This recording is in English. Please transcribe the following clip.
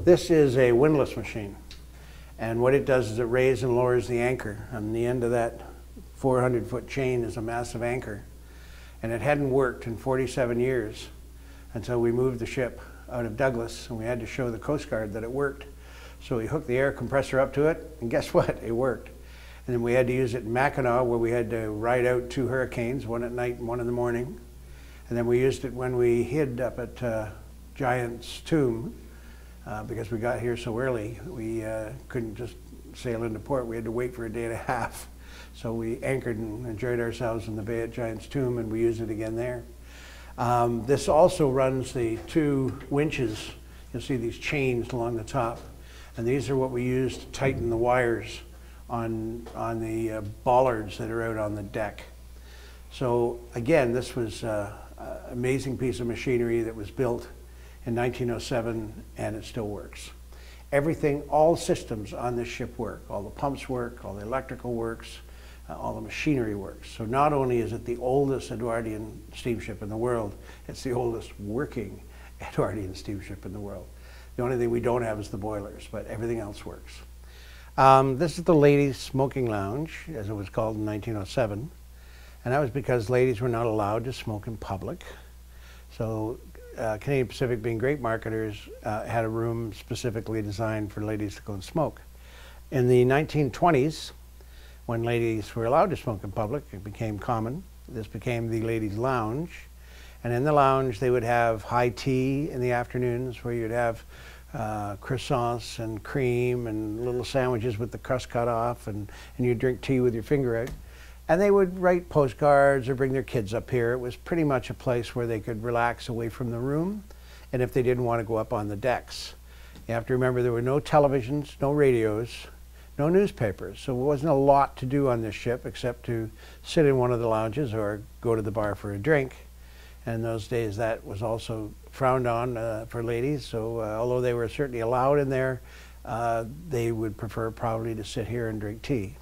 This is a windlass machine, and what it does is it raises and lowers the anchor. On the end of that 400-foot chain is a massive anchor, and it hadn't worked in 47 years until we moved the ship out of Douglas, and we had to show the Coast Guard that it worked. So we hooked the air compressor up to it, and guess what? It worked. And then we had to use it in Mackinac, where we had to ride out 2 hurricanes, one at night and one in the morning. And then we used it when we hid up at Giant's Tomb, because we got here so early. We couldn't just sail into port. We had to wait for a day and a half. So we anchored and enjoyed ourselves in the bay at Giant's Tomb, and we used it again there. This also runs the 2 winches. You'll see these chains along the top. And these are what we use to tighten the wires on the bollards that are out on the deck. So again, this was an amazing piece of machinery that was built in 1907, and it still works. Everything, all systems on this ship work. All the pumps work, all the electrical works, all the machinery works. So not only is it the oldest Edwardian steamship in the world, it's the oldest working Edwardian steamship in the world. The only thing we don't have is the boilers, but everything else works. This is the ladies' smoking lounge, as it was called in 1907. And that was because ladies were not allowed to smoke in public. So Canadian Pacific, being great marketers, had a room specifically designed for ladies to go and smoke. In the 1920s, when ladies were allowed to smoke in public, it became common. This became the ladies' lounge. And in the lounge, they would have high tea in the afternoons, where you'd have croissants and cream and little sandwiches with the crust cut off, and you'd drink tea with your finger out. And they would write postcards or bring their kids up here. It was pretty much a place where they could relax away from the room, and if they didn't want to go up on the decks. You have to remember there were no televisions, no radios, no newspapers, so there wasn't a lot to do on this ship except to sit in one of the lounges or go to the bar for a drink. And in those days that was also frowned on for ladies, so although they were certainly allowed in there, they would prefer probably to sit here and drink tea.